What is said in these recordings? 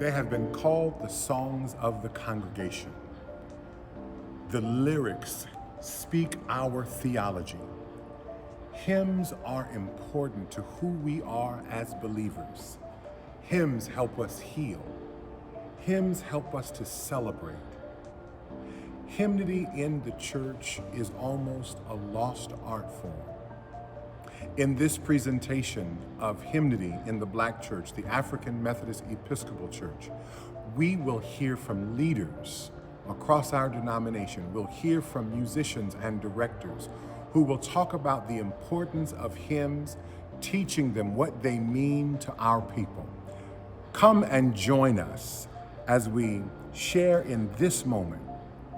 They have been called the songs of the congregation. The lyrics speak our theology. Hymns are important to who we are as believers. Hymns help us heal. Hymns help us to celebrate. Hymnody in the church is almost a lost art form. In this presentation of hymnody in the Black Church, the African Methodist Episcopal Church, we will hear from leaders across our denomination. We'll hear from musicians and directors who will talk about the importance of hymns, teaching them what they mean to our people. Come and join us as we share in this moment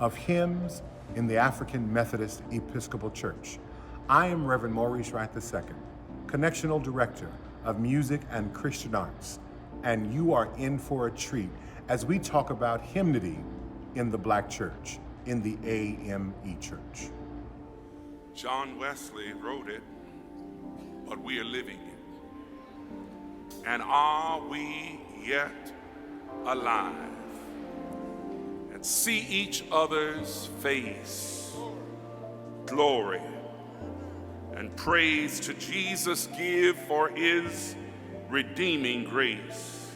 of hymns in the African Methodist Episcopal Church. I am Reverend Maurice Wright II, Connectional Director of Music and Christian Arts, and you are in for a treat as we talk about hymnody in the Black Church, in the AME Church. John Wesley wrote it, but we are living it. And are we yet alive? And see each other's face, glory and praise to Jesus give for his redeeming grace.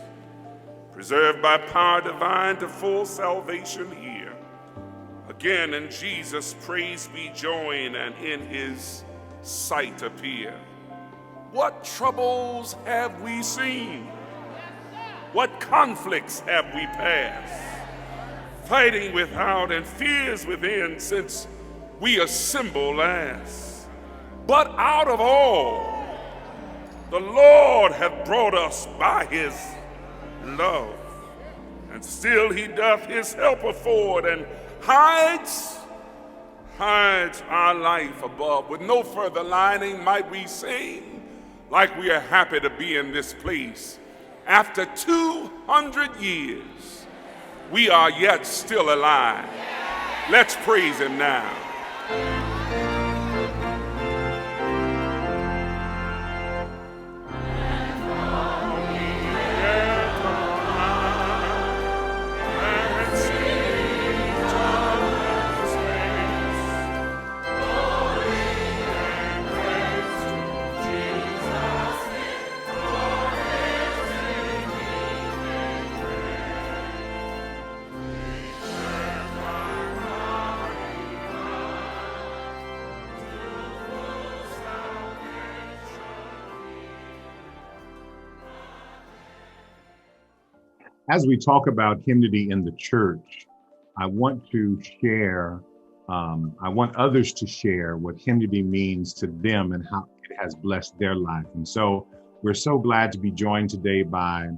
Preserved by power divine to full salvation here. Again in Jesus praise we join and in his sight appear. What troubles have we seen? What conflicts have we passed? Fighting without and fears within since we assemble last. But out of all, the Lord hath brought us by his love. And still he doth his help afford and hides our life above. With no further lining might we sing like we are happy to be in this place. After 200 years, we are yet still alive. Let's praise him now. As we talk about hymnody in the church, I want to share, I want others to share what hymnody means to them and how it has blessed their life. And so we're so glad to be joined today by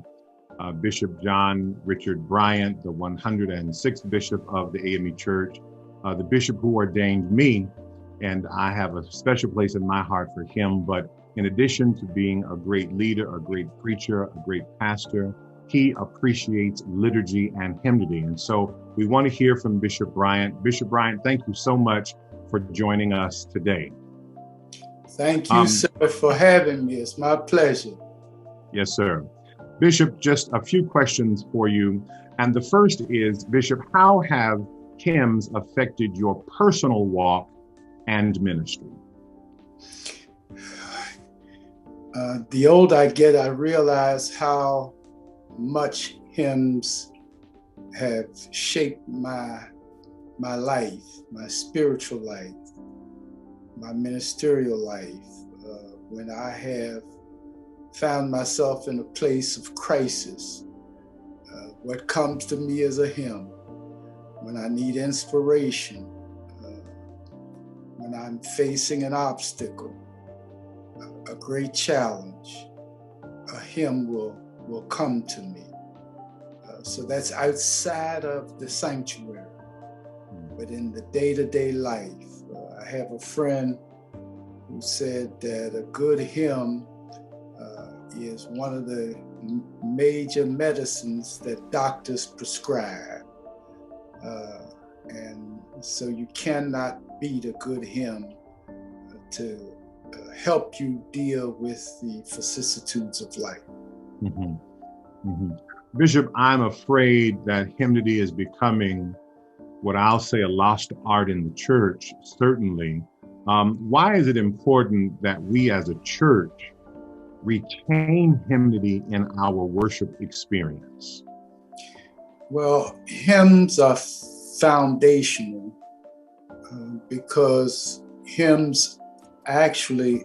Bishop John Richard Bryant, the 106th Bishop of the AME Church, the Bishop who ordained me, and I have a special place in my heart for him. But in addition to being a great leader, a great preacher, a great pastor, he appreciates liturgy and hymnody. And so we want to hear from Bishop Bryant. Bishop Bryant, thank you so much for joining us today. Thank you, sir, for having me. It's my pleasure. Yes, sir. Bishop, just a few questions for you. And the first is, Bishop, how have hymns affected your personal walk and ministry? The older I get, I realize how much hymns have shaped my life, my spiritual life, my ministerial life. When I have found myself in a place of crisis, what comes to me is a hymn. When I need inspiration, when I'm facing an obstacle, a great challenge, a hymn will come to me. So that's outside of the sanctuary. But in the day-to-day life, I have a friend who said that a good hymn is one of the major medicines that doctors prescribe. And so you cannot beat a good hymn to help you deal with the vicissitudes of life. Mm-hmm. Mm-hmm. Bishop, I'm afraid that hymnody is becoming what I'll say a lost art in the church, certainly. Why is it important that we as a church retain hymnody in our worship experience? Well, hymns are foundational because hymns actually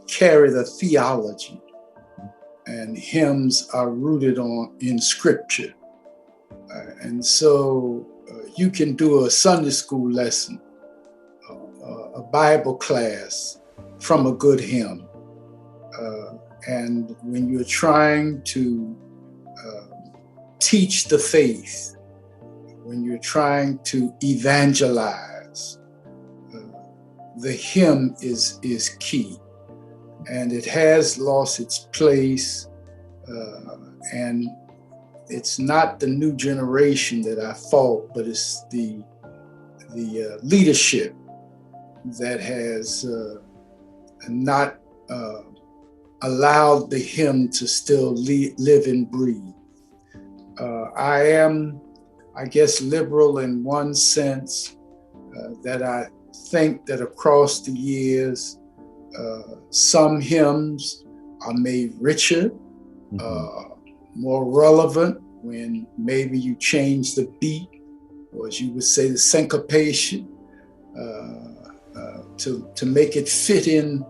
carry the theology, and hymns are rooted in scripture. And so you can do a Sunday school lesson, a Bible class from a good hymn. And when you're trying to teach the faith, when you're trying to evangelize, the hymn is key. And it has lost its place, and it's not the new generation that I fault, but it's the leadership that has not allowed the hymn to still live and breathe. I am, I guess, liberal in one sense, that I think that across the years, some hymns are made richer, more relevant when maybe you change the beat, or as you would say, the syncopation, to make it fit in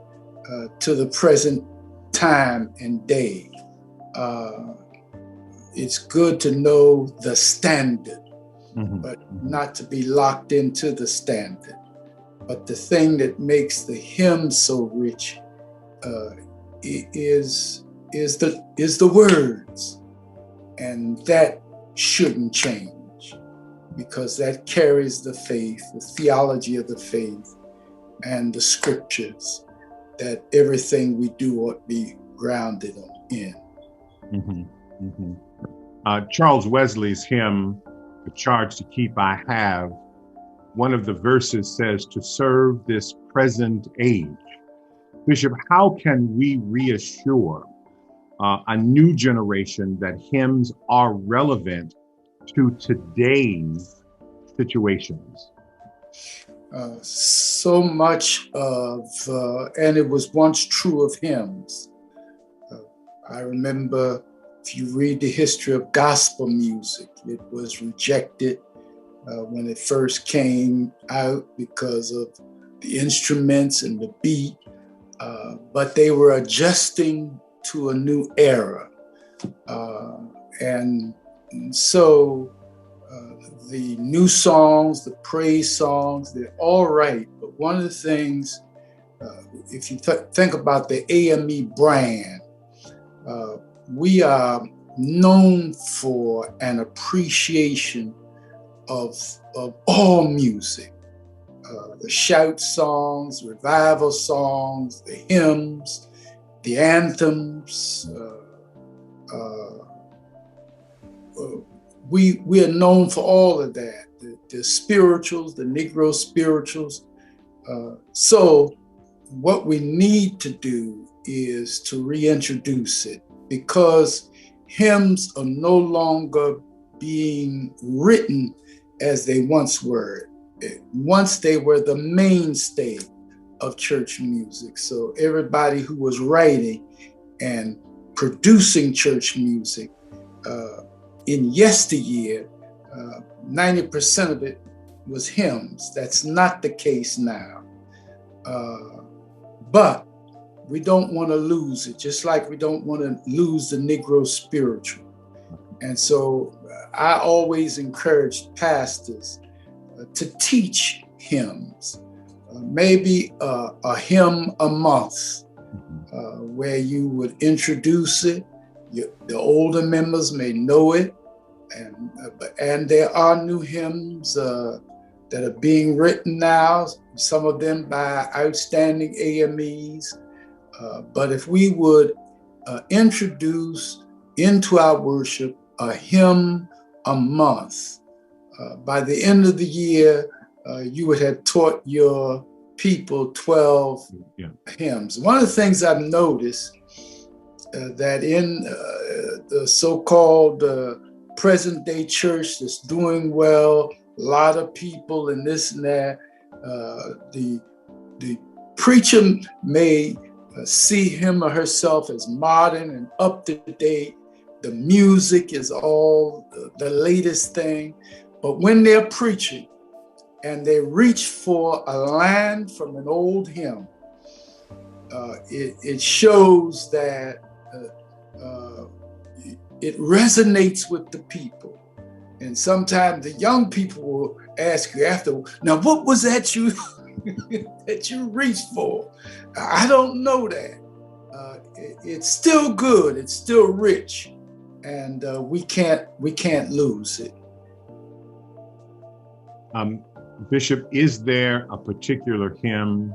to the present time and day. It's good to know the standard, but not to be locked into the standard. But the thing that makes the hymn so rich is the words, and that shouldn't change, because that carries the faith, the theology of the faith, and the scriptures that everything we do ought to be grounded in. Charles Wesley's hymn, "The Charge to Keep I Have," one of the verses says, "To serve this present age." Bishop, how can we reassure a new generation that hymns are relevant to today's situations? So much of, and it was once true of hymns. I remember, if you read the history of gospel music, it was rejected when it first came out because of the instruments and the beat, but they were adjusting to a new era. And so the new songs, the praise songs, they're all right. But one of the things, if you think about the AME brand, we are known for an appreciation of all music, the shout songs, revival songs, the hymns, the anthems. We are known for all of that, the spirituals, the Negro spirituals. So what we need to do is to reintroduce it, because hymns are no longer being written as they once were. Once they were the mainstay of church music. So everybody who was writing and producing church music in yesteryear, 90% of it was hymns. That's not the case now. But we don't want to lose it, just like we don't want to lose the Negro spiritual. And so I always encourage pastors to teach hymns, maybe a hymn a month, where you would introduce it. The older members may know it, and there are new hymns that are being written now, some of them by outstanding AMEs. But if we would introduce into our worship a hymn a month, by the end of the year, you would have taught your people 12 hymns. One of the things I've noticed that in the so-called present day church that's doing well, a lot of people and this and that. The preacher may see him or herself as modern and up to date. The music is all the latest thing. But when they're preaching and they reach for a line from an old hymn, it shows that it resonates with the people. And sometimes the young people will ask you after, now what was that you that you reached for? I don't know that. It's still good, it's still rich, and we can't lose it. Bishop, is there a particular hymn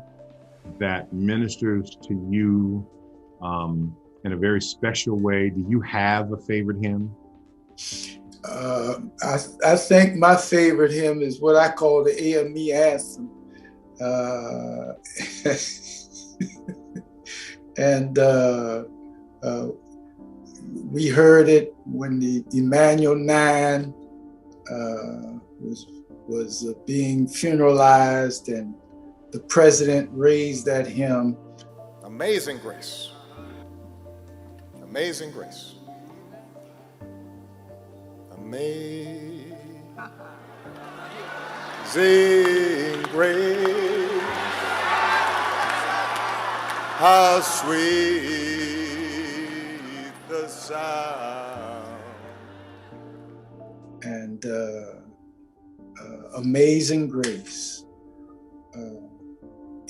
that ministers to you in a very special way? Do you have a favorite hymn? I think my favorite hymn is what I call the AME anthem. And we heard it when the Emmanuel 9 was being funeralized, and the president raised that hymn. Amazing grace. Amazing grace. Amazing grace. How sweet the sound. And Amazing Grace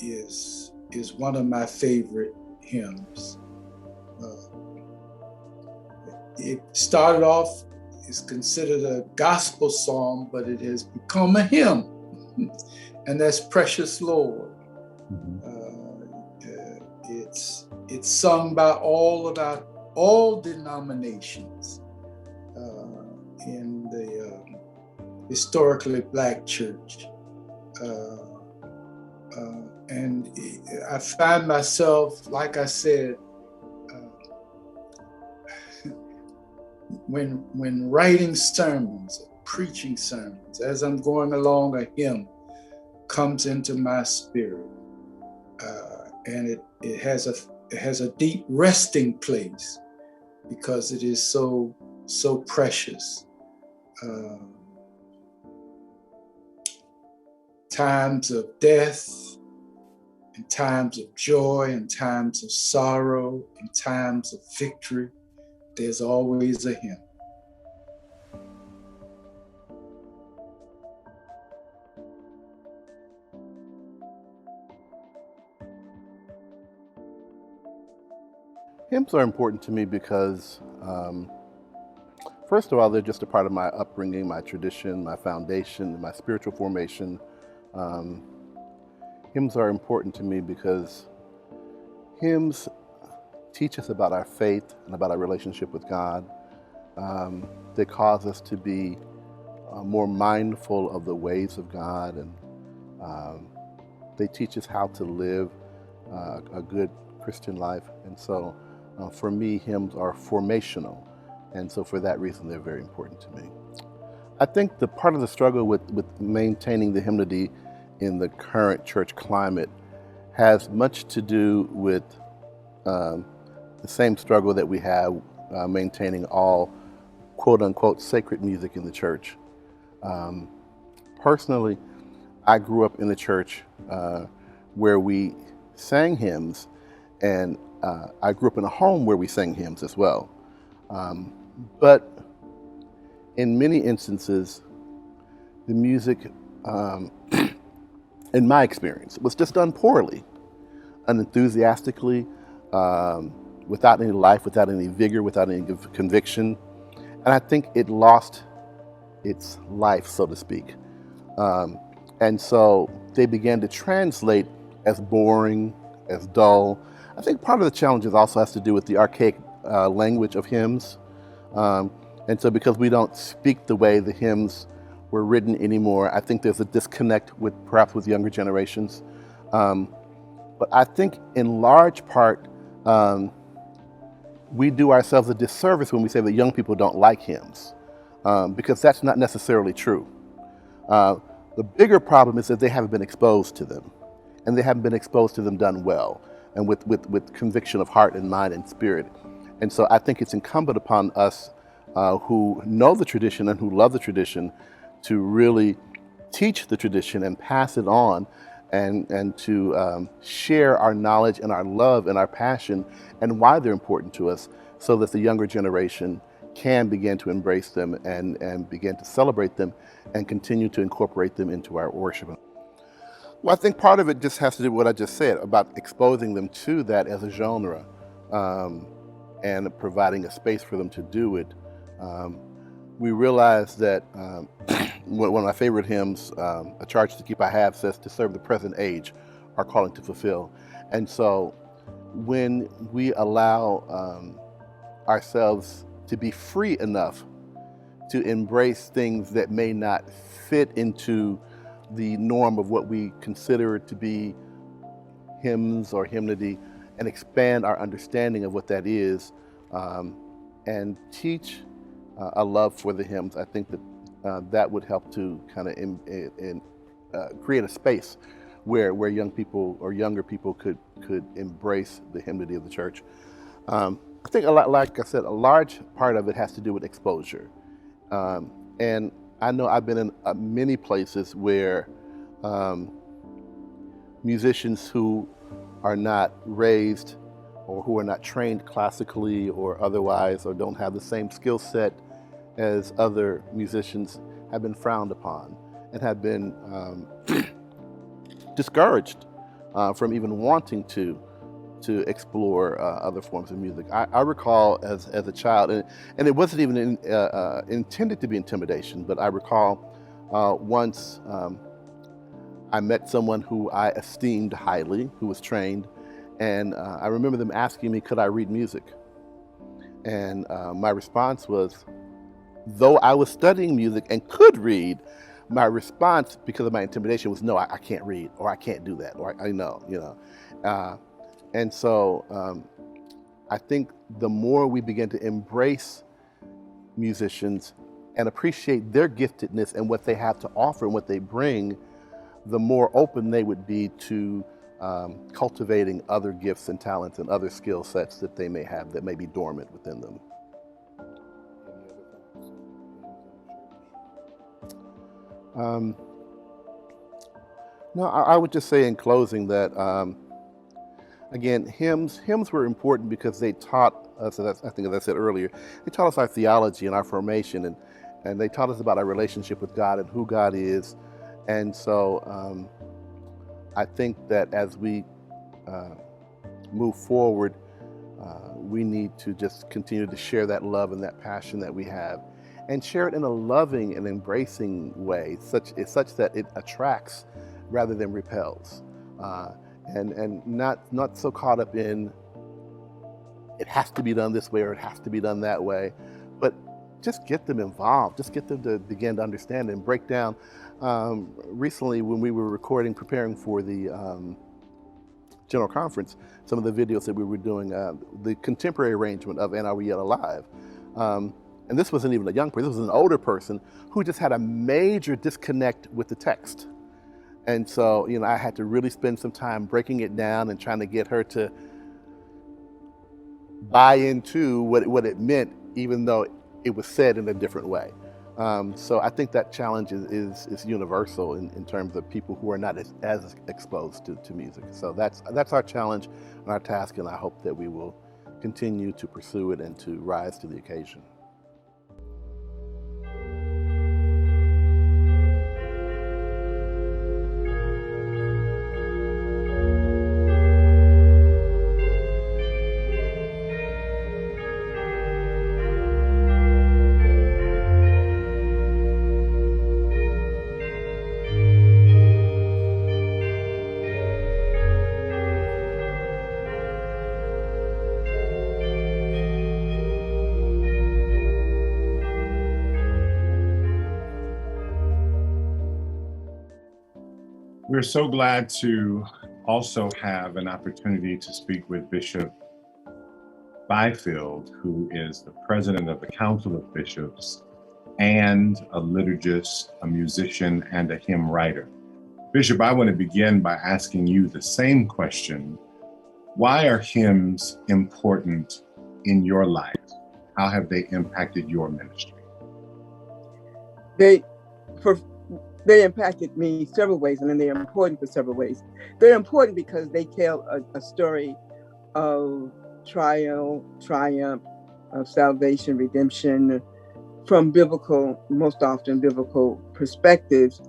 is one of my favorite hymns. It started off, is considered a gospel song, but it has become a hymn, and that's Precious Lord. It's sung by all denominations in the historically Black church. And I find myself, like I said, when writing sermons, preaching sermons, as I'm going along, a hymn comes into my spirit, and it has a deep resting place because it is so precious. Times of death, and times of joy, and times of sorrow, and times of victory, there's always a hymn. Hymns are important to me because, first of all, they're just a part of my upbringing, my tradition, my foundation, my spiritual formation. Hymns are important to me because hymns teach us about our faith and about our relationship with God. They cause us to be more mindful of the ways of God, and they teach us how to live a good Christian life. And so for me, hymns are formational. And so for that reason, they're very important to me. I think the part of the struggle with maintaining the hymnody in the current church climate has much to do with the same struggle that we have maintaining all quote unquote sacred music in the church. Personally, I grew up in the church where we sang hymns, and I grew up in a home where we sang hymns as well. But in many instances, the music, in my experience, was just done poorly, unenthusiastically, without any life, without any vigor, without any conviction. And I think it lost its life, so to speak. And so they began to translate as boring, as dull. I think part of the challenge also has to do with the archaic language of hymns. And so because we don't speak the way the hymns were written anymore, I think there's a disconnect perhaps with younger generations. But I think in large part, we do ourselves a disservice when we say that young people don't like hymns, because that's not necessarily true. The bigger problem is that they haven't been exposed to them, and they haven't been exposed to them done well, and with conviction of heart and mind and spirit. And so I think it's incumbent upon us who know the tradition and who love the tradition to really teach the tradition and pass it on, and to share our knowledge and our love and our passion and why they're important to us, so that the younger generation can begin to embrace them and begin to celebrate them and continue to incorporate them into our worship. Well, I think part of it just has to do with what I just said about exposing them to that as a genre, and providing a space for them to do it. We realize that one of my favorite hymns, A Charge to Keep I Have, says, to serve the present age, our calling to fulfill. And so when we allow ourselves to be free enough to embrace things that may not fit into the norm of what we consider to be hymns or hymnody, and expand our understanding of what that is, and teach a love for the hymns, I think that that would help to kind of create a space where young people or younger people could embrace the hymnody of the church. I think, like I said, a large part of it has to do with exposure. And I know I've been in many places where musicians who are not raised or who are not trained classically or otherwise, or don't have the same skill set as other musicians, have been frowned upon and have been discouraged from even wanting to explore other forms of music. I recall as a child, and it wasn't even intended to be intimidation, but I recall once I met someone who I esteemed highly, who was trained, and I remember them asking me, could I read music? And my response was, though I was studying music and could read, my response, because of my intimidation, was no, I can't read, or I can't do that, or I know, you know. And so I think the more we begin to embrace musicians and appreciate their giftedness and what they have to offer and what they bring, the more open they would be to cultivating other gifts and talents and other skill sets that they may have that may be dormant within them. No, I would just say in closing that again, hymns were important because they taught us, I think as I said earlier, they taught us our theology and our formation, and they taught us about our relationship with God and who God is. And so I think that as we move forward, we need to just continue to share that love and that passion that we have, and share it in a loving and embracing way, such that it attracts rather than repels. And not so caught up in it has to be done this way or it has to be done that way, but just get them involved, just get them to begin to understand and break down. Recently, when we were preparing for the General Conference, some of the videos that we were doing, the contemporary arrangement of And Are We Yet Alive? And this wasn't even a young person, this was an older person who just had a major disconnect with the text. And so, you know, I had to really spend some time breaking it down and trying to get her to buy into what it meant, even though it was said in a different way. So I think that challenge is universal in terms of people who are not as exposed to music. So that's our challenge and our task, and I hope that we will continue to pursue it and to rise to the occasion. We're so glad to also have an opportunity to speak with Bishop Byfield, who is the president of the Council of Bishops and a liturgist, a musician, and a hymn writer. Bishop, I want to begin by asking you the same question. Why are hymns important in your life? How have they impacted your ministry? They impacted me several ways, and then they're important for several ways. They're important because they tell a story of triumph, of salvation, redemption, from biblical, most often biblical perspectives.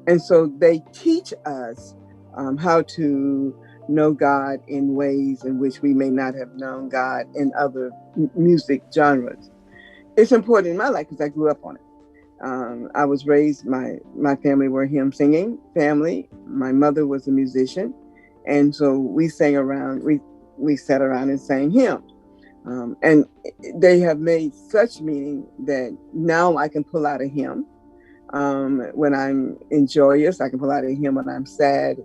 And so they teach us how to know God in ways in which we may not have known God in other music genres. It's important in my life because I grew up on it. I was raised, my family were hymn singing family. My mother was a musician. And so we sang around, we sat around and sang hymns. And they have made such meaning that now I can pull out a hymn when I'm joyous. I can pull out a hymn when I'm sad.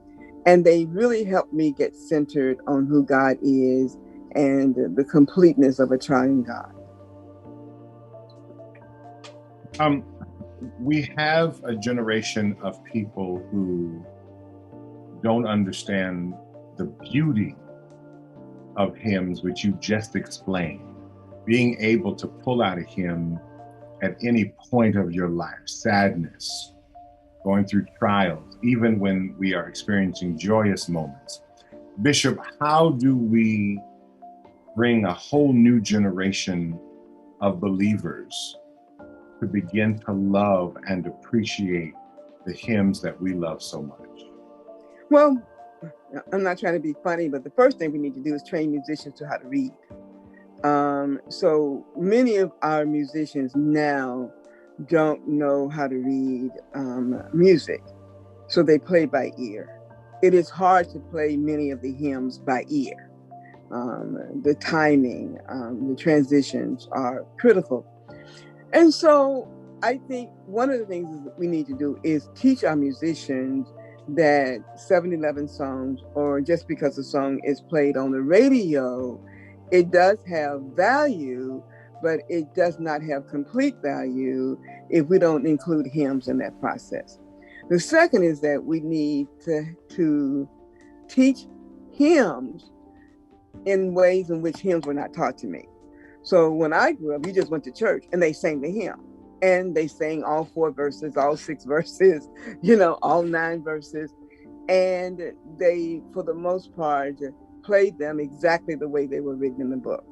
And they really help me get centered on who God is and the completeness of a triune God. We have a generation of people who don't understand the beauty of hymns, which you just explained. Being able to pull out a hymn at any point of your life, sadness, going through trials, even when we are experiencing joyous moments. Bishop, how do we bring a whole new generation of believers to begin to love and appreciate the hymns that we love so much? Well, I'm not trying to be funny, but the first thing we need to do is train musicians to how to read. So many of our musicians now don't know how to read music, so they play by ear. It is hard to play many of the hymns by ear. The timing, the transitions are critical. And so I think one of the things that we need to do is teach our musicians that 7-Eleven songs, or just because a song is played on the radio, it does have value, but it does not have complete value if we don't include hymns in that process. The second is that we need to teach hymns in ways in which hymns were not taught to me. So when I grew up, you just went to church and they sang the hymn. And they sang all 4 verses, all 6 verses, all 9 verses. And they, for the most part, played them exactly the way they were written in the book.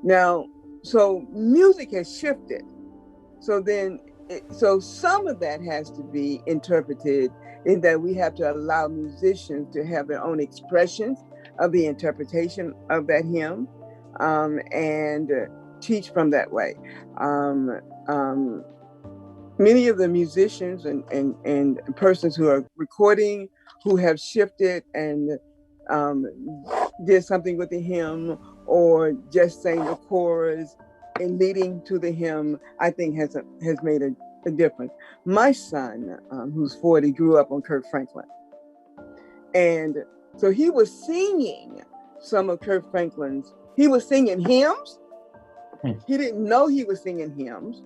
Now, so music has shifted. So some of that has to be interpreted in that we have to allow musicians to have their own expressions of the interpretation of that hymn, and teach from that way. Many of the musicians and persons who are recording, who have shifted and did something with the hymn or just sang the chorus and leading to the hymn, I think has made a difference. My son, who's 40, grew up on Kirk Franklin. And so he was singing some of Kirk Franklin's, he was singing hymns. He didn't know he was singing hymns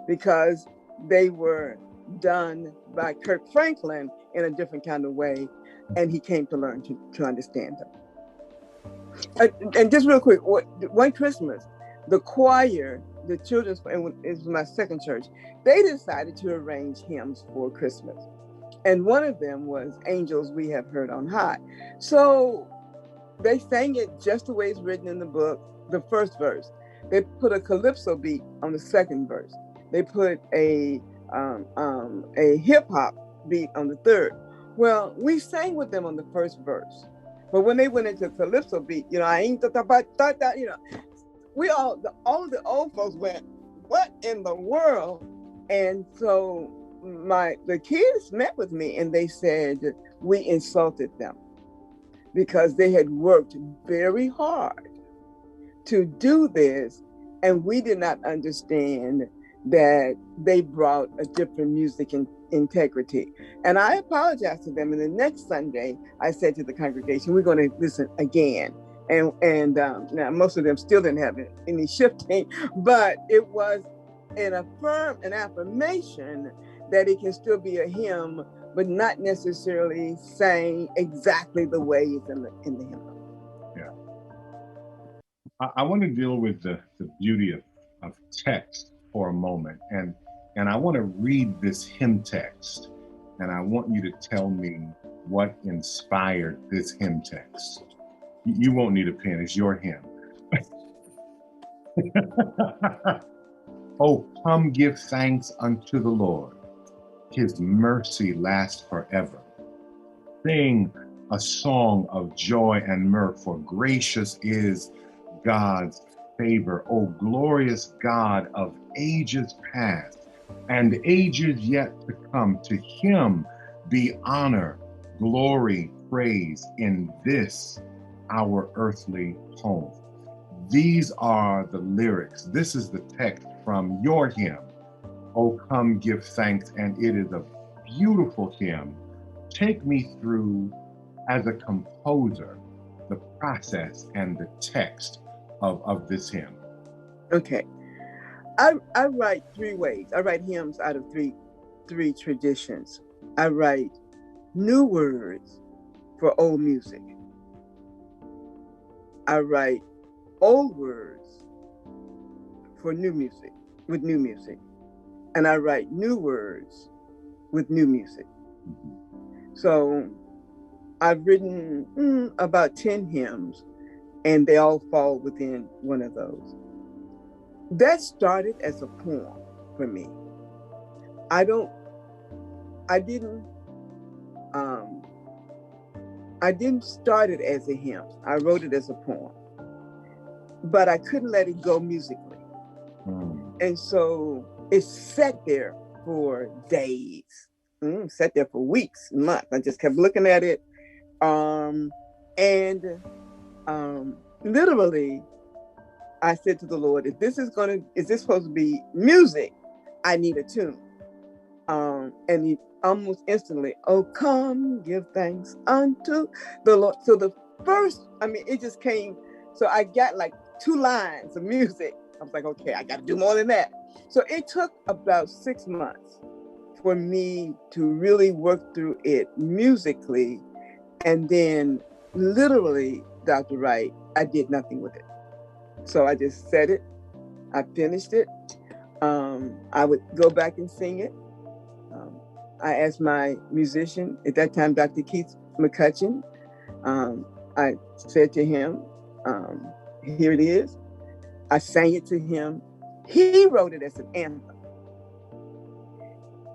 because they were done by Kirk Franklin in a different kind of way, and he came to learn to understand them. And just real quick, one Christmas, the choir, the children's, and it was my second church, they decided to arrange hymns for Christmas. And one of them was Angels We Have Heard on High. So they sang it just the way it's written in the book, the first verse. They put a calypso beat on the second verse. They put a hip hop beat on the third. Well, we sang with them on the first verse, but when they went into calypso beat, I ain't we all the old folks went, what in the world? And so the kids met with me and they said we insulted them because they had worked very hard to do this, and we did not understand that they brought a different music integrity. And I apologized to them. And the next Sunday, I said to the congregation, we're going to listen again. And now most of them still didn't have any shifting, but it was an affirmation that it can still be a hymn, but not necessarily saying exactly the way it's in the hymn. Yeah. I want to deal with the beauty of text for a moment. And I want to read this hymn text. And I want you to tell me what inspired this hymn text. You won't need a pen, it's your hymn. Oh, come give thanks unto the Lord. His mercy lasts forever. Sing a song of joy and mirth, for gracious is God's favor. O glorious God of ages past and ages yet to come, to him be honor, glory, praise in this our earthly home. These are the lyrics. This is the text from your hymn, Oh Come Give Thanks, and it is a beautiful hymn. Take me through, as a composer, the process and the text of this hymn. Okay. I write three ways. I write hymns out of three traditions. I write new words for old music. I write old words for new music, with new music. And I write new words with new music. So I've written about 10 hymns, and they all fall within one of those. That started as a poem for me. I didn't start it as a hymn. I wrote it as a poem, but I couldn't let it go musically. And so it sat there for days, sat there for weeks, months. I just kept looking at it. Literally, I said to the Lord, is this supposed to be music? I need a tune. And he almost instantly, oh, come give thanks unto the Lord. So the first, it just came. So I got like 2 lines of music. I was like, okay, I got to do more than that. So it took about 6 months for me to really work through it musically. And then literally, Dr. Wright, I did nothing with it. So I just said it. I finished it. I would go back and sing it. I asked my musician, at that time, Dr. Keith McCutcheon, I said to him, here it is. I sang it to him. He wrote it as an anthem.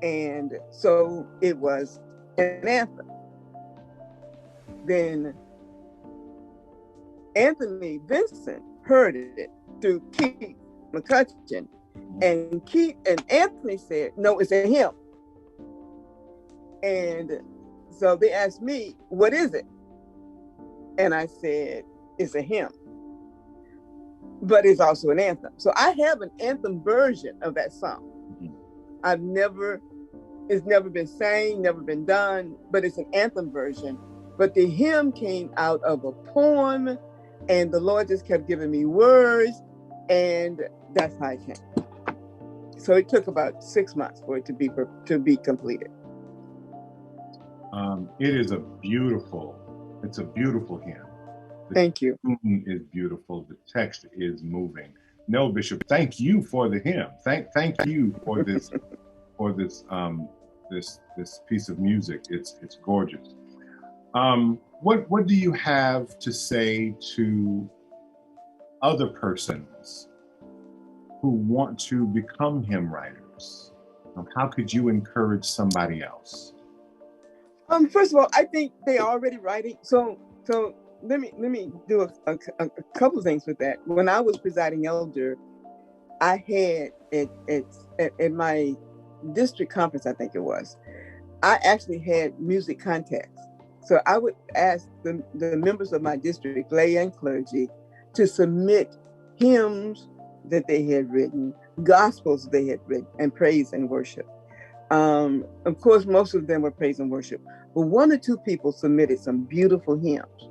And so it was an anthem. Then Anthony Vincent heard it through Keith McCutcheon. And Anthony said, no, it's a hymn. And so they asked me, what is it? And I said, it's a hymn, but it's also an anthem. So I have an anthem version of that song. It's never been sang, never been done, but it's an anthem version. But the hymn came out of a poem, and the Lord just kept giving me words, and that's how it came. So it took about 6 months for it to be completed. It is a beautiful hymn. Thank you. The tune is beautiful. The text is moving. No, Bishop, thank you for the hymn. Thank you for this this piece of music. It's gorgeous. What do you have to say to other persons who want to become hymn writers? How could you encourage somebody else? First of all, I think they are already writing. So let me do a couple of things with that. When I was presiding elder, I had at my district conference, I think it was, I actually had music contests. So I would ask the members of my district, lay and clergy, to submit hymns that they had written, gospels they had written, and praise and worship. Of course, most of them were praise and worship, but 1 or 2 people submitted some beautiful hymns.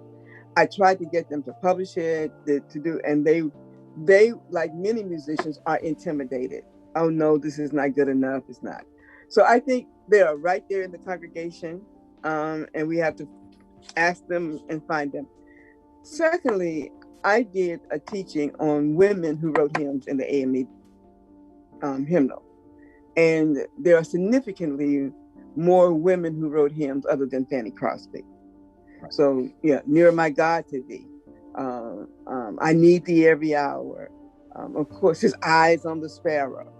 I tried to get them to publish it, to do, and they, like many musicians, are intimidated. Oh no, this is not good enough. It's not. So I think they are right there in the congregation, and we have to ask them and find them. Secondly, I did a teaching on women who wrote hymns in the AME hymnal, and there are significantly more women who wrote hymns other than Fanny Crosby. So yeah, Nearer My God to Thee, I Need Thee Every Hour, of course, His Eyes on the Sparrow.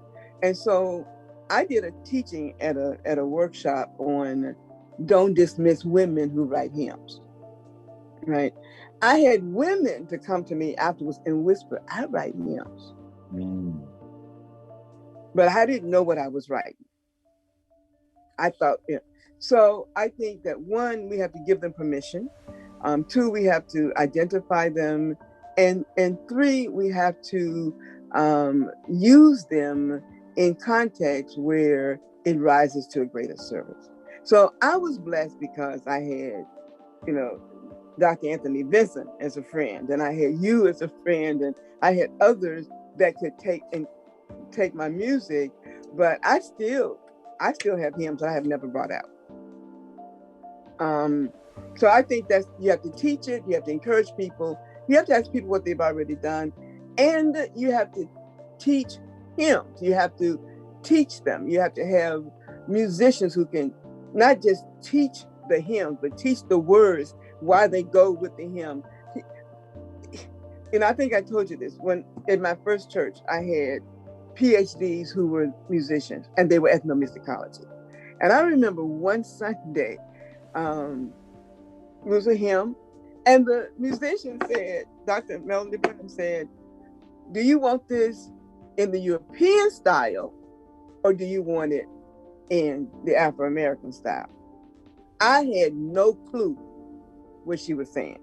And so I did a teaching at a workshop on don't dismiss women who write hymns, right? I had women to come to me afterwards and whisper, I write hymns. But I didn't know what I was writing. I thought, yeah. So I think that one, we have to give them permission. Two, we have to identify them. And three, we have to use them in context where it rises to a greater service. So I was blessed because I had, Dr. Anthony Vincent as a friend, and I had you as a friend, and I had others that could take my music, but I still have hymns I have never brought out. So I think that you have to teach it, you have to encourage people, you have to ask people what they've already done, and you have to teach hymns. You have to teach them. You have to have musicians who can not just teach the hymns, but teach the words, why they go with the hymn. I think I told you this, when in my first church, I had PhDs who were musicians, and they were ethnomusicology. And I remember one Sunday, it was a hymn, and the musician said, Dr. Melanie Burnham said, do you want this in the European style, or do you want it in the Afro-American style? I had no clue what she was saying.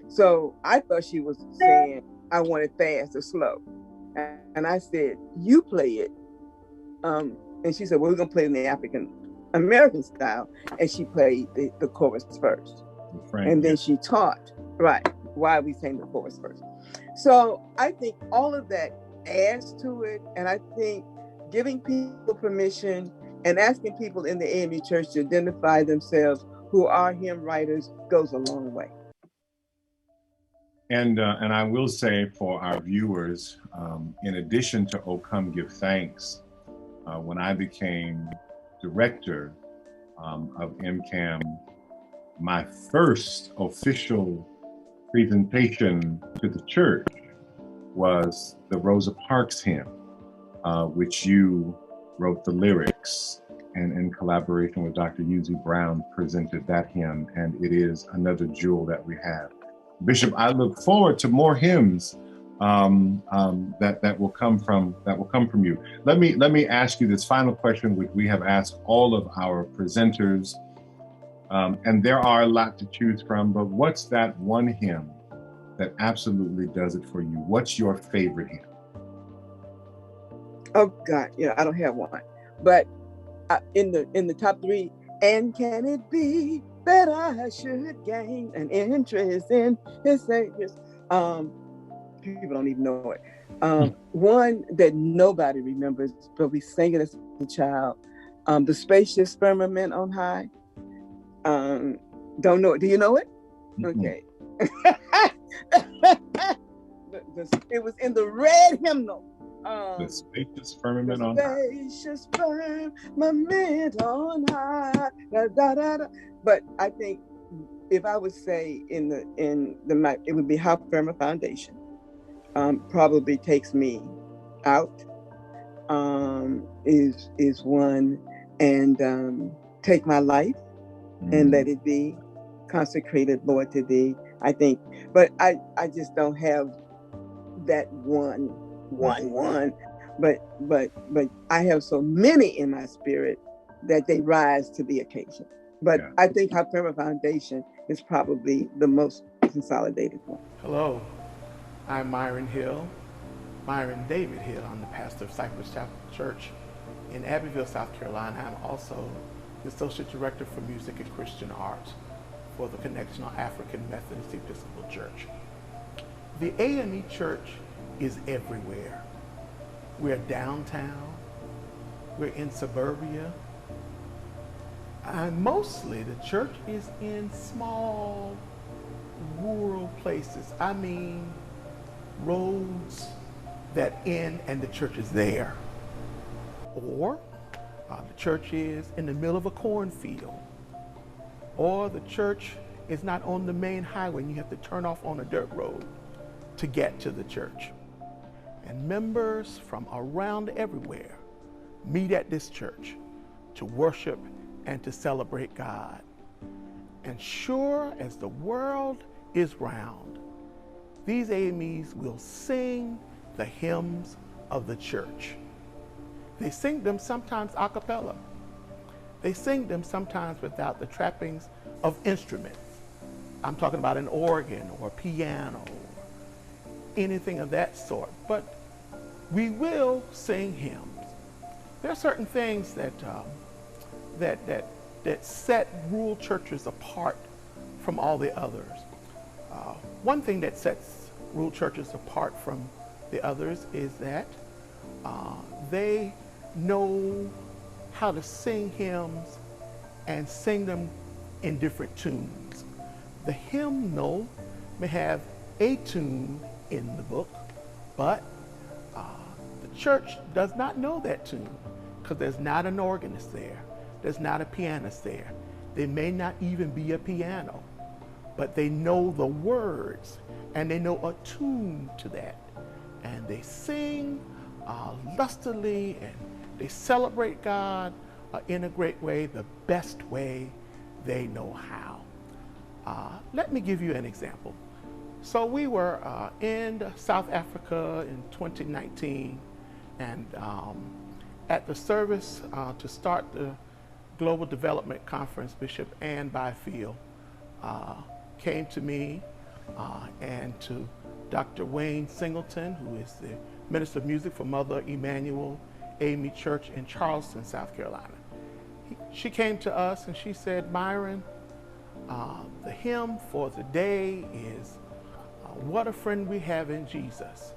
So I thought she was saying, I want it fast or slow. And I said, you play it. And she said, well, we're gonna play it in the African American style. And she played the chorus first. And then she taught, right, why we sang the chorus first. So I think all of that adds to it. And I think giving people permission and asking people in the AME church to identify themselves who are hymn writers goes a long way. And I will say for our viewers, in addition to O Come Give Thanks, when I became director of MCAM, my first official presentation to the church was the Rosa Parks hymn, which you wrote the lyrics, and in collaboration with Dr. Yuzi Brown presented that hymn, and it is another jewel that we have. Bishop, I look forward to more hymns that will come from you. Let me ask you this final question, which we have asked all of our presenters, and there are a lot to choose from. But what's that one hymn that absolutely does it for you? What's your favorite hymn? Oh God, I don't have one, but in the top three. And can it be that I should gain an interest in His Savior's? People don't even know it. One that nobody remembers, but we sang it as a child. The Spacious Firmament on High. Don't know it. Do you know it? Okay. It was in the red hymnal. The Spacious Firmament on High. Spacious firmament on high. Da, da, da, da. But I think if I would say in the it would be How Firm a Foundation. Probably Takes Me Out. Is one, and Take My Life and Let It Be, Consecrated Lord to Thee. I think, but I just don't have that one. But I have so many in my spirit that they rise to the occasion. But I think How Firm a Foundation is probably the most consolidated one. Hello, I'm Myron David Hill. I'm the pastor of Cypress Chapel Church in Abbeville, South Carolina. I'm also the associate director for music and Christian arts for the Connectional African Methodist Episcopal Church. The AME Church is everywhere. We're downtown, we're in suburbia, and mostly the church is in small rural places. I mean, roads that end and the church is there. Or the church is in the middle of a cornfield. Or the church is not on the main highway and you have to turn off on a dirt road to get to the church. And members from around everywhere meet at this church to worship and to celebrate God. And sure as the world is round, these AMEs will sing the hymns of the church. They sing them sometimes a cappella. They sing them sometimes without the trappings of instruments. I'm talking about an organ or a piano, anything of that sort. But we will sing hymns. There are certain things that set rural churches apart from all the others. One thing that sets rural churches apart from the others is that they know how to sing hymns and sing them in different tunes. The hymnal may have a tune in the book, but the church does not know that tune because there's not an organist there. There's not a pianist there. There may not even be a piano, but they know the words and they know a tune to that. And they sing lustily and they celebrate God in a great way, the best way they know how. Let me give you an example. So we were in South Africa in 2019, and at the service to start the Global Development Conference, Bishop Ann Byfield came to me and to Dr. Wayne Singleton, who is the Minister of Music for Mother Emanuel AME Church in Charleston, South Carolina. She came to us and she said, Myron, the hymn for today is What a Friend We Have in Jesus.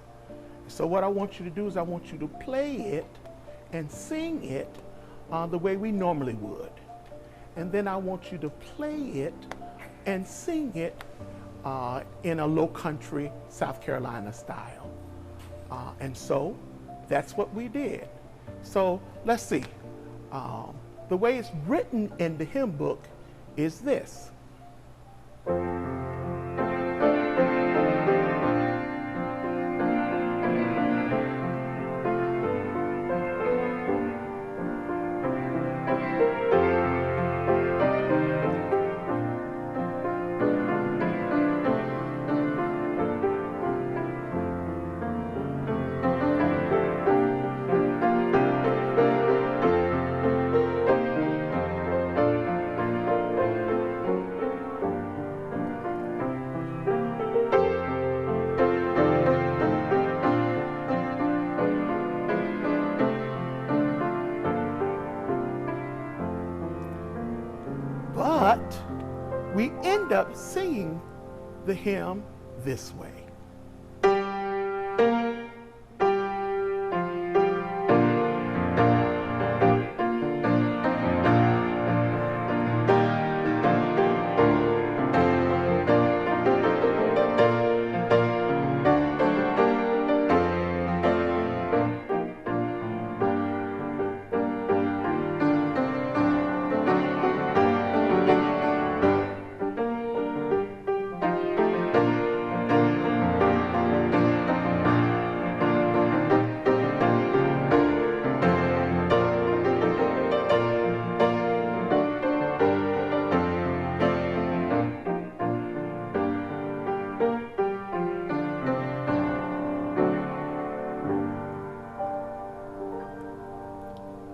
So what I want you to do is I want you to play it and sing it the way we normally would. And then I want you to play it and sing it in a low country South Carolina style. And so that's what we did. So let's see. The way it's written in the hymn book is this. But we end up singing the hymn this way.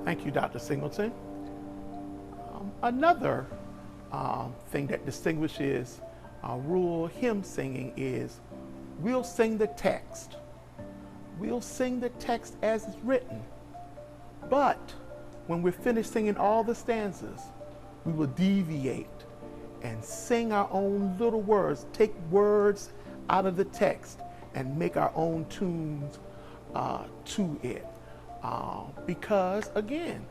Thank you, Dr. Singleton. Another thing that distinguishes rural hymn singing is we'll sing the text. We'll sing the text as it's written. But when we're finished singing all the stanzas, we will deviate and sing our own little words, take words out of the text and make our own tunes to it. Because again,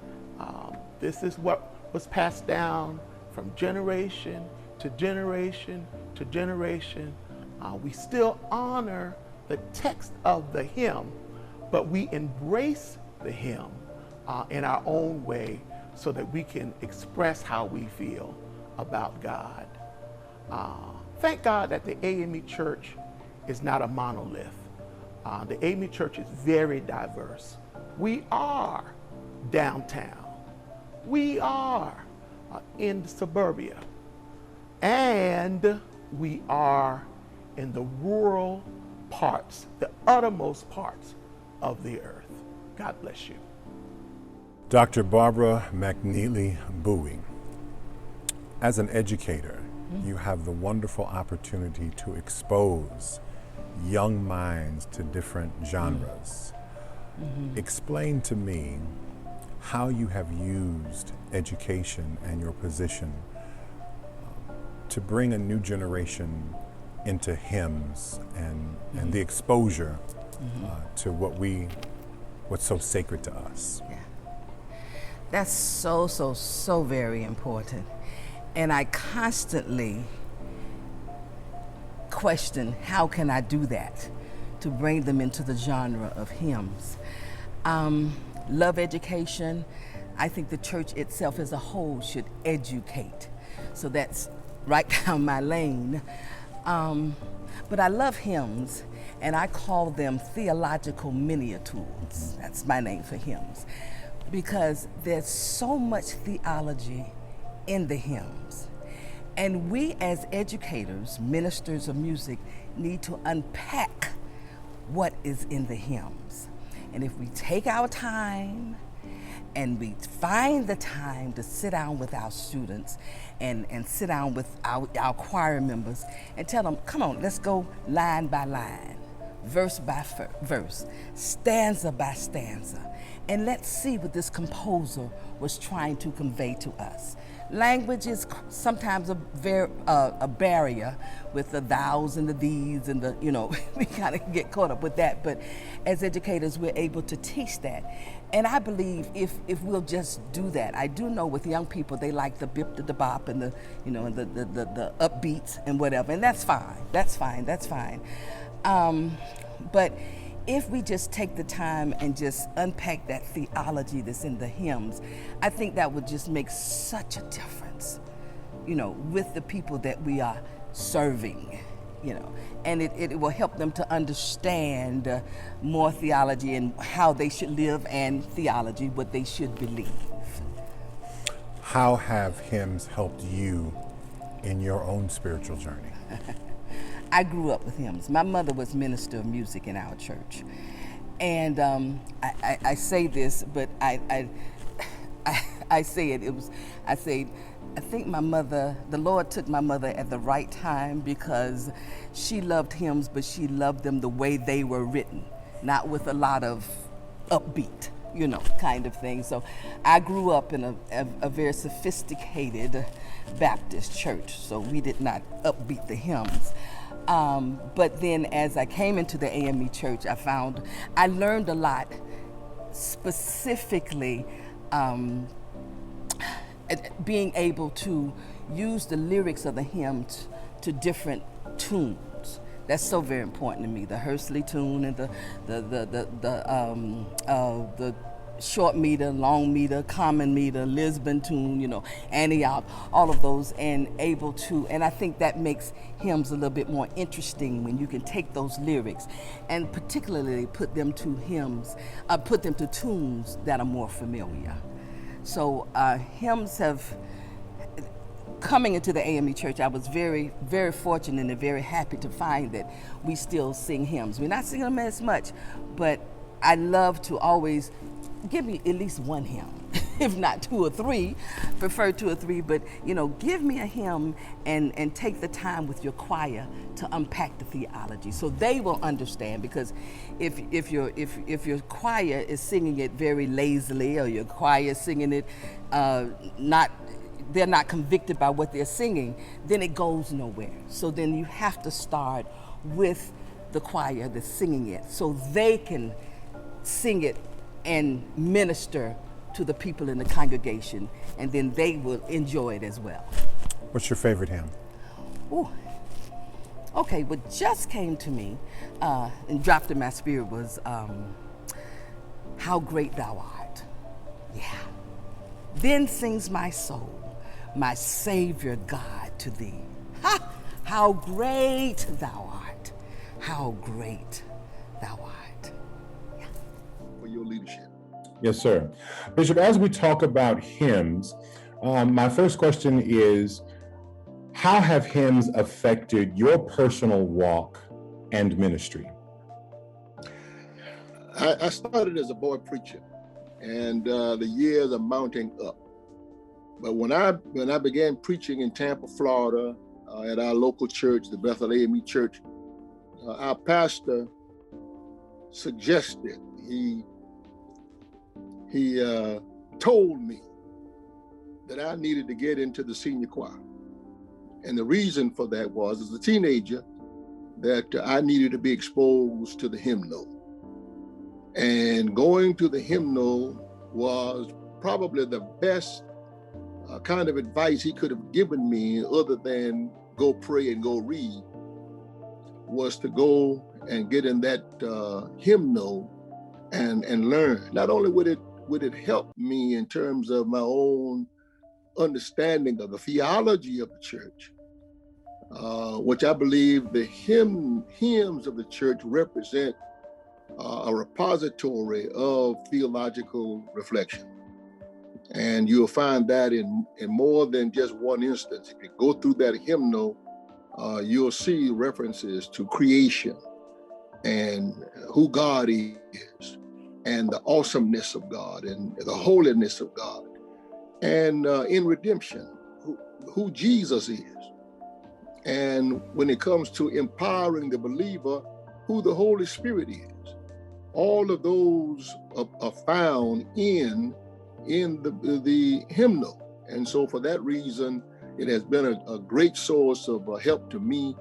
this is what was passed down from generation to generation to generation. We still honor the text of the hymn, but we embrace the hymn in our own way so that we can express how we feel about God. Thank God that the AME Church is not a monolith. The AME Church is very diverse. We are downtown. We are in suburbia. And we are in the rural parts, the uttermost parts of the earth. God bless you. Dr. Barbara McNeely Bowie, as an educator, you have the wonderful opportunity to expose young minds to different genres. Explain to me how you have used education and your position to bring a new generation into hymns and the exposure to what's so sacred to us. Yeah. That's so very important. And I constantly question, how can I do that to bring them into the genre of hymns? Love education. I think the church itself as a whole should educate. So that's right down my lane. But I love hymns, and I call them theological miniatures. That's my name for hymns, because there's so much theology in the hymns. And we as educators, ministers of music, need to unpack what is in the hymns. And if we take our time and we find the time to sit down with our students and sit down with our choir members and tell them, come on, let's go line by line, verse by verse, stanza by stanza, and let's see what this composer was trying to convey to us. Language is sometimes a barrier with the thous and the these and the, we kind of get caught up with that. But as educators, we're able to teach that. And I believe if we'll just do that, I do know with young people, they like the bip, the bop, and the upbeats and whatever. And that's fine. But if we just take the time and just unpack that theology that's in the hymns, I think that would just make such a difference, with the people that we are serving, and it will help them to understand more theology and how they should live, and theology, what they should believe. How have hymns helped you in your own spiritual journey? I grew up with hymns. My mother was minister of music in our church. And I say this, but I say it, I think my mother, the Lord took my mother at the right time, because she loved hymns, but she loved them the way they were written, not with a lot of upbeat, kind of thing. So I grew up in a very sophisticated Baptist church, so we did not upbeat the hymns. But then as I came into the AME church, I learned a lot, specifically being able to use the lyrics of the hymns to different tunes. That's so very important to me. The Hursley tune and the short meter, long meter, common meter, Lisbon tune, Antioch, all of those, and I think that makes hymns a little bit more interesting when you can take those lyrics and particularly put them to tunes that are more familiar. So hymns coming into the AME church, I was very, very fortunate and very happy to find that we still sing hymns. We're not singing them as much, but I love to always give me at least one hymn, if not two or three, prefer two or three, but give me a hymn and take the time with your choir to unpack the theology so they will understand. Because if your choir is singing it very lazily, or your choir is singing it not they're not convicted by what they're singing, then it goes nowhere. So then you have to start with the choir that's singing it so they can sing it and minister to the people in the congregation, and then they will enjoy it as well. What's your favorite hymn? Ooh. Okay, what just came to me and dropped in my spirit was How Great Thou Art. Yeah. Then sings my soul, my Savior God, to thee. Ha! How great thou art. How great thou art. Yeah. For your leadership. Yes, sir. Bishop, as we talk about hymns, my first question is, how have hymns affected your personal walk and ministry? I started as a boy preacher, and the years are mounting up. But when I began preaching in Tampa, Florida, at our local church, the Bethel AME Church, our pastor suggested, he told me that I needed to get into the senior choir. And the reason for that was, as a teenager, that I needed to be exposed to the hymnal. And going to the hymnal was probably the best kind of advice he could have given me, other than go pray and go read, was to go and get in that hymnal and learn. Not only would it help me in terms of my own understanding of the theology of the church, which I believe the hymns of the church represent a repository of theological reflection. And you'll find that in more than just one instance. If you go through that hymnal, you'll see references to creation and who God is, and the awesomeness of God, and the holiness of God, and in redemption, who Jesus is. And when it comes to empowering the believer, who the Holy Spirit is. All of those are found in the hymnal. And so for that reason, it has been a great source of help to me,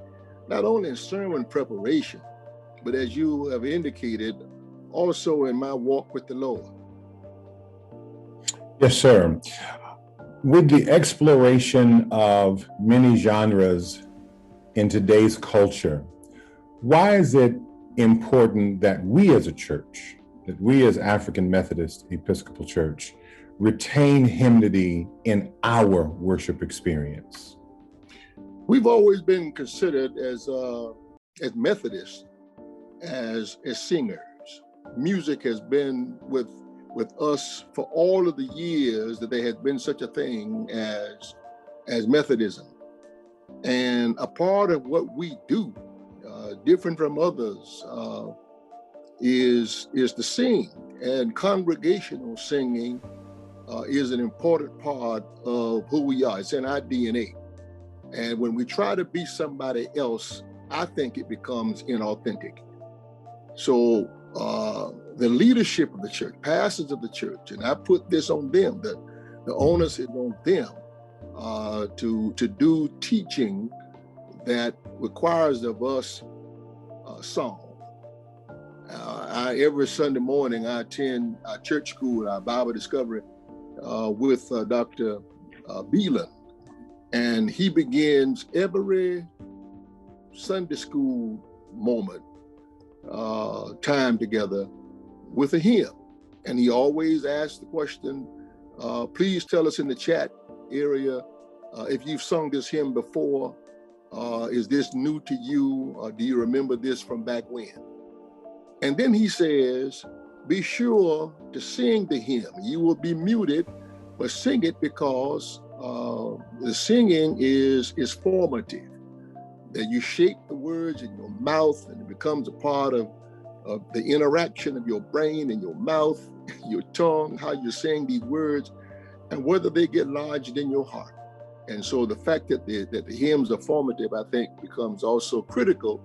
not only in sermon preparation, but as you have indicated, also in my walk with the Lord. Yes, sir. With the exploration of many genres in today's culture, why is it important that we as a church, that we as African Methodist Episcopal Church, retain hymnody in our worship experience? We've always been considered as Methodists, as singers. Music has been with us for all of the years that there has been such a thing as Methodism. And a part of what we do, different from others, is to sing. And congregational singing is an important part of who we are. It's in our DNA. And when we try to be somebody else, I think it becomes inauthentic. So the leadership of the church, pastors of the church, and I put this on them, that the onus is on them to do teaching that requires of us song. Every Sunday morning, I attend our church school, our Bible Discovery, with Dr. Beelan. And he begins every Sunday school moment, time together, with a hymn. And he always asks the question, please tell us in the chat area if you've sung this hymn before. Is this new to you, or do you remember this from back when? And then he says, be sure to sing the hymn. You will be muted, but sing it, because the singing is formative. That you shape the words in your mouth, and it becomes a part of the interaction of your brain and your mouth, your tongue, how you're saying these words, and whether they get lodged in your heart. And so the fact that the hymns are formative, I think, becomes also critical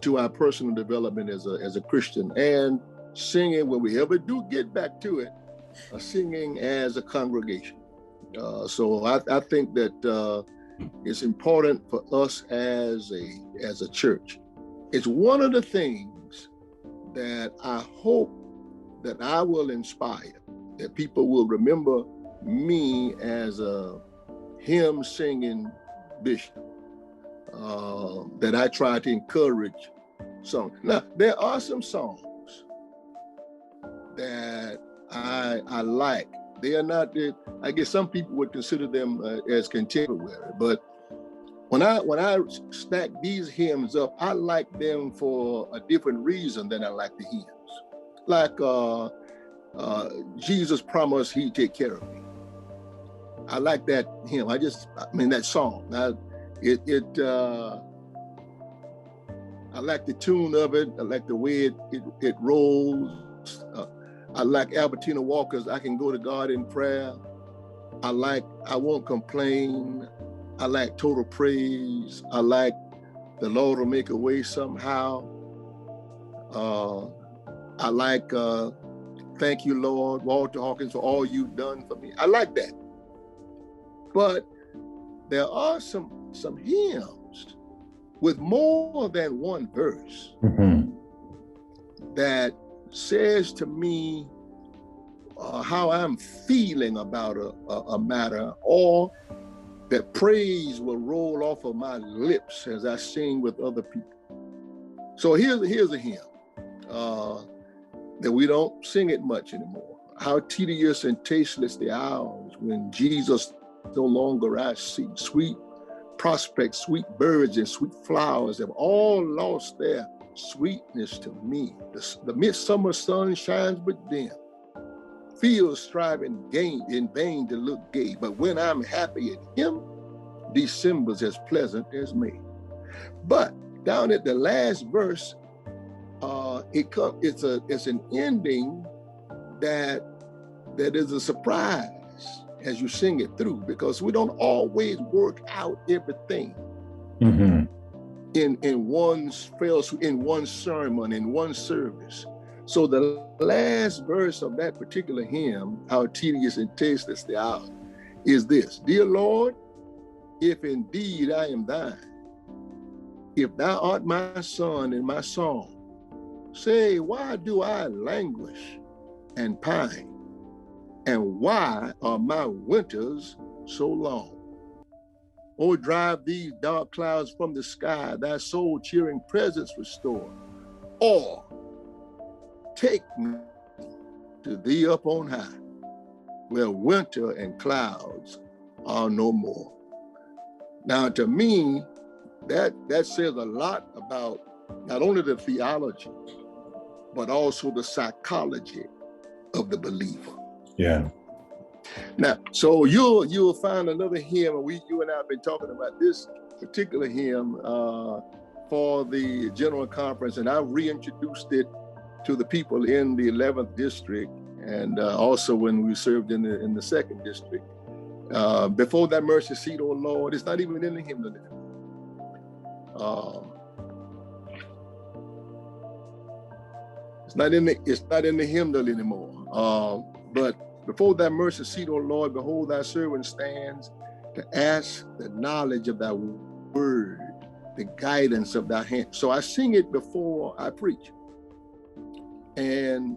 to our personal development as a Christian, and singing, when we ever do get back to it, singing as a congregation. So I think that it's important for us as a church. It's one of the things that I hope that I will inspire, that people will remember me as a hymn singing bishop, that I try to encourage songs. Now, there are some songs that I like. They are not, I guess some people would consider them as contemporary, but when I stack these hymns up, I like them for a different reason than I like the hymns. Like Jesus promised he'd take care of me. I like that hymn. That song. I like the tune of it. I like the way it rolls. I like Albertina Walker's I Can Go to God in Prayer. I like I Won't Complain. I like Total Praise. I like The Lord Will Make a Way Somehow. I like Thank You, Lord, Walter Hawkins, for all you've done for me. I like that. But there are some hymns with more than one verse that says to me how I'm feeling about a matter, or that praise will roll off of my lips as I sing with other people. So here's a hymn that we don't sing it much anymore. How tedious and tasteless the hours when Jesus no longer I see. Sweet prospects, sweet birds, and sweet flowers have all lost their sweetness to me. The midsummer sun shines but dim. Fields striving in vain to look gay. But when I'm happy in him, December's as pleasant as May. But down at the last verse, it's an ending that is a surprise as you sing it through, because we don't always work out everything in one sermon, in one service. So the last verse of that particular hymn, How Tedious and Tasteless the Hour, is this: Dear Lord, if indeed I am thine, if thou art my son and my song, say, why do I languish and pine? And why are my winters so long? Oh, drive these dark clouds from the sky, thy soul cheering presence restore. Or take me to thee up on high, where winter and clouds are no more. Now, to me, that says a lot about not only the theology, but also the psychology of the believer. Yeah. Now, so you'll find another hymn, and you and I have been talking about this particular hymn for the General Conference, and I've reintroduced it to the people in the 11th District, and also when we served in the 2nd District. Before thy mercy seat, O Lord, it's not even in the hymnal anymore. It's not in the hymnal anymore. But before thy mercy seat, O Lord, behold, thy servant stands to ask the knowledge of thy word, the guidance of thy hand. So I sing it before I preach. And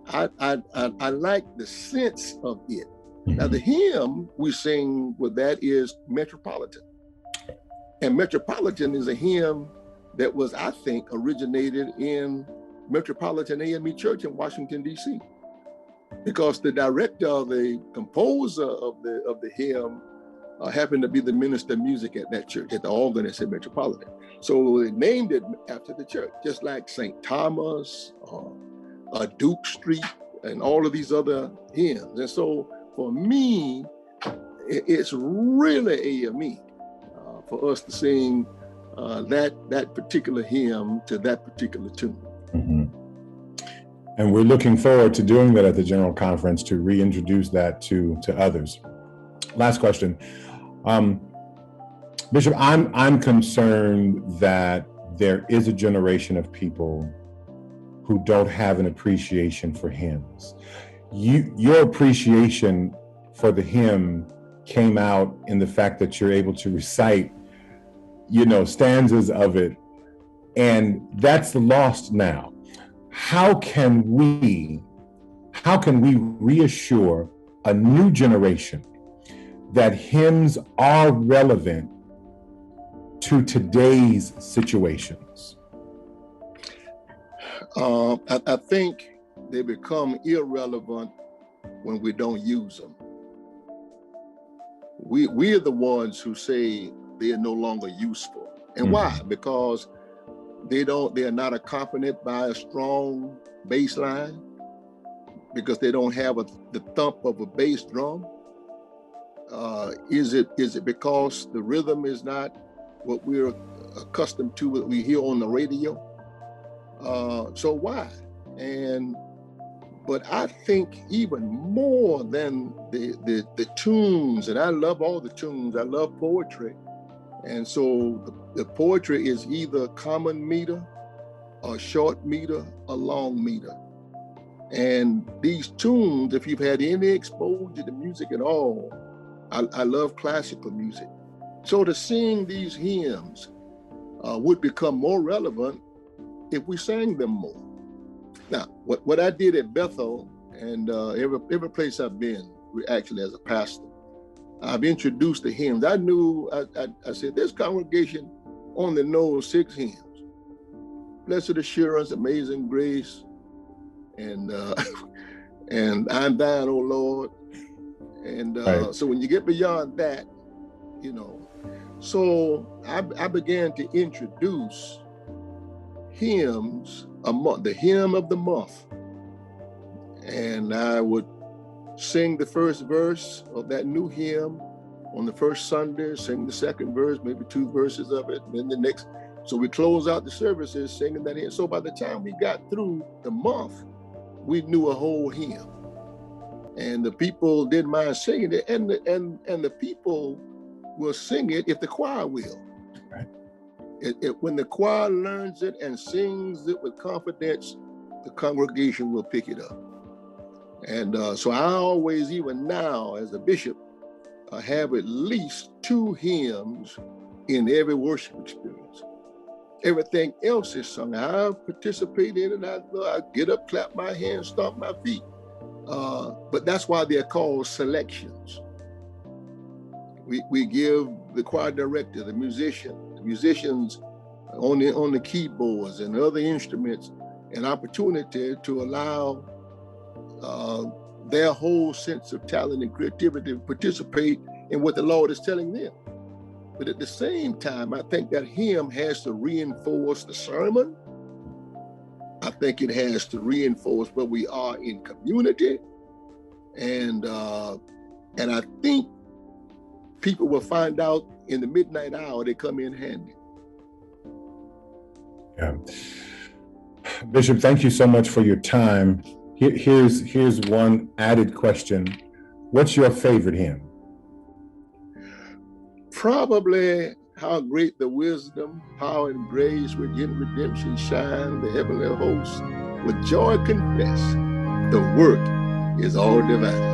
I like the sense of it. Now, the hymn we sing with that is Metropolitan. And Metropolitan is a hymn that was, I think, originated in Metropolitan AME Church in Washington, D.C. Because the director, the composer of the hymn happened to be the minister of music at that church, at the organist at Metropolitan. So they named it after the church, just like St. Thomas, Duke Street, and all of these other hymns. And so for me, it's really AME for us to sing that particular hymn to that particular tune. And we're looking forward to doing that at the General Conference, to reintroduce that to others. Last question. Bishop, I'm concerned that there is a generation of people who don't have an appreciation for hymns. Your appreciation for the hymn came out in the fact that you're able to recite, stanzas of it, and that's lost now. How can we reassure a new generation that hymns are relevant to today's situations? I think they become irrelevant when we don't use them. We are the ones who say they are no longer useful. And why? Because they are not accompanied by a strong bass line, because they don't have the thump of a bass drum. Is it because the rhythm is not what we're accustomed to, what we hear on the radio? So why? But I think even more than the tunes, and I love all the tunes, I love poetry. And so the poetry is either common meter, a short meter, a long meter. And these tunes, if you've had any exposure to music at all, I love classical music. So to sing these hymns would become more relevant if we sang them more. Now, what I did at Bethel, and every place I've been, actually as a pastor, I've introduced the hymns. I knew, I said, this congregation only knows 6 hymns. Blessed Assurance, Amazing Grace, and I'm thine, O Lord. And right. So when you get beyond that, so I began to introduce hymns, the hymn of the month. And I would sing the first verse of that new hymn on the first Sunday, sing the second verse, maybe 2 verses of it, and then the next. So we close out the services singing that hymn. So by the time we got through the month, we knew a whole hymn. And the people didn't mind singing it, and the people will sing it if the choir will. Right. When the choir learns it and sings it with confidence, the congregation will pick it up. And so I always, even now as a bishop, have at least 2 hymns in every worship experience. Everything else is sung. I participate in it. I get up, clap my hands, stomp my feet. But that's why they're called selections. We give the choir director, the musicians on the keyboards and other instruments an opportunity to allow their whole sense of talent and creativity to participate in what the Lord is telling them. But at the same time, I think that hymn has to reinforce the sermon. I think it has to reinforce where we are in community. And I think people will find out in the midnight hour they come in handy. Yeah. Bishop, thank you so much for your time. Here's one added question. What's your favorite hymn? Probably How Great the Wisdom, Power and Grace, which in redemption shine, the heavenly host with joy confess, the work is all divine.